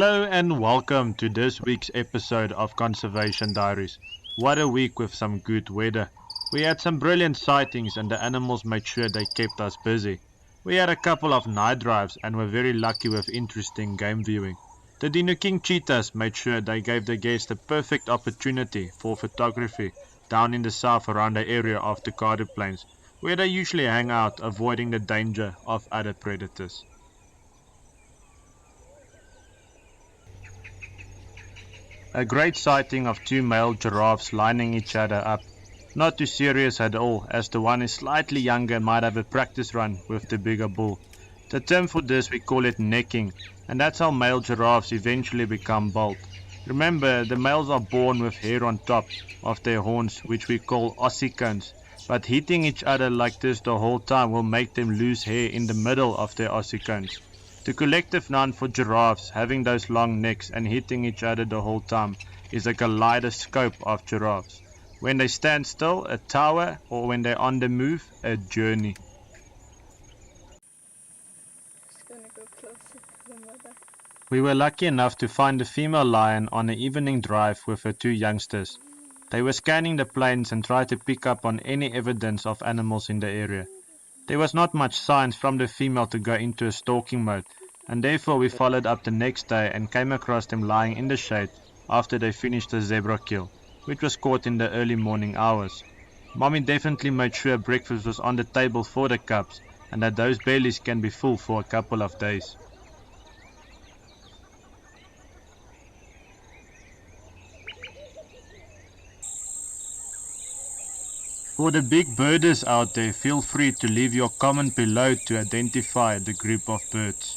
Hello and welcome to this week's episode of Conservation Diaries. What a week with some good weather. We had some brilliant sightings and the animals made sure they kept us busy. We had a couple of night drives and were very lucky with interesting game viewing. The Dino King cheetahs made sure they gave the guests a perfect opportunity for photography down in the south around the area of the Carter Plains, where they usually hang out avoiding the danger of other predators. A great sighting of two male giraffes lining each other up. Not too serious at all, as the one is slightly younger and might have a practice run with the bigger bull. The term for this, we call it necking, and that's how male giraffes eventually become bald. Remember, the males are born with hair on top of their horns, which we call ossicones, but hitting each other like this the whole time will make them lose hair in the middle of their ossicones. The collective noun for giraffes having those long necks and hitting each other the whole time is a kaleidoscope of giraffes. When they stand still, a tower, or when they're on the move, a journey. We were lucky enough to find a female lion on an evening drive with her two youngsters. They were scanning the plains and tried to pick up on any evidence of animals in the area. There was not much signs from the female to go into a stalking mode, and therefore we followed up the next day and came across them lying in the shade after they finished the zebra kill, which was caught in the early morning hours. Mommy definitely made sure breakfast was on the table for the cubs and that those bellies can be full for a couple of days. For the big birders out there, feel free to leave your comment below to identify the group of birds.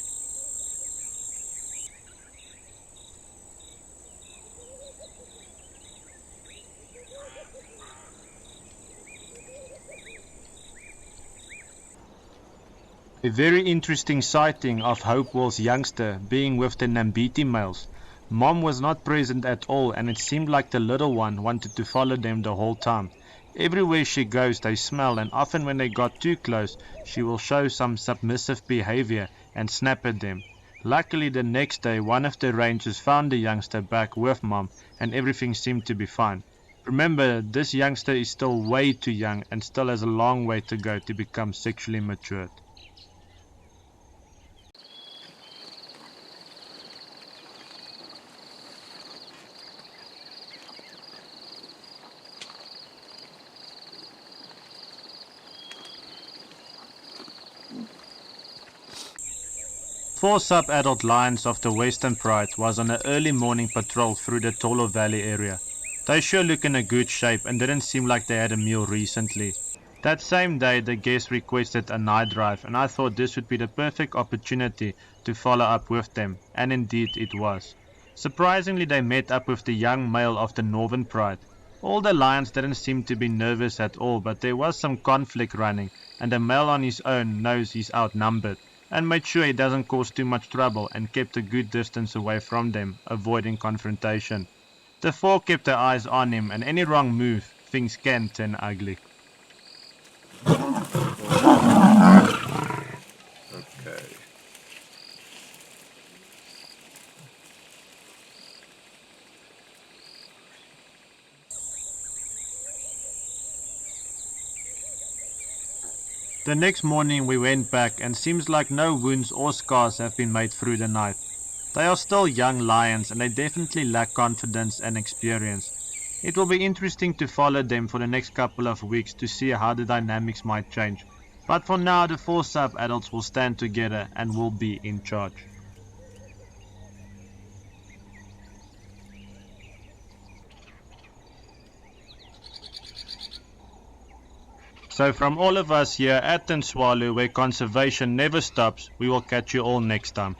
A very interesting sighting of Hopewell's youngster being with the Nambiti males. Mom was not present at all and it seemed like the little one wanted to follow them the whole time. Everywhere she goes they smell, and often when they got too close she will show some submissive behavior and snap at them. Luckily the next day one of the rangers found the youngster back with Mom and everything seemed to be fine. Remember, this youngster is still way too young and still has a long way to go to become sexually matured. Four sub-adult lions of the Western Pride was on an early morning patrol through the Tolo Valley area. They sure look in a good shape and didn't seem like they had a meal recently. That same day the guests requested a night drive and I thought this would be the perfect opportunity to follow up with them, and indeed it was. Surprisingly they met up with the young male of the Northern Pride. All the lions didn't seem to be nervous at all, but there was some conflict running and the male on his own knows he's outnumbered and made sure he doesn't cause too much trouble and kept a good distance away from them, avoiding confrontation. The four kept their eyes on him, and any wrong move, things can turn ugly. Okay. The next morning we went back and seems like no wounds or scars have been made through the night. They are still young lions and they definitely lack confidence and experience. It will be interesting to follow them for the next couple of weeks to see how the dynamics might change. But for now the four sub-adults will stand together and will be in charge. So from all of us here at Swallow, where conservation never stops, we will catch you all next time.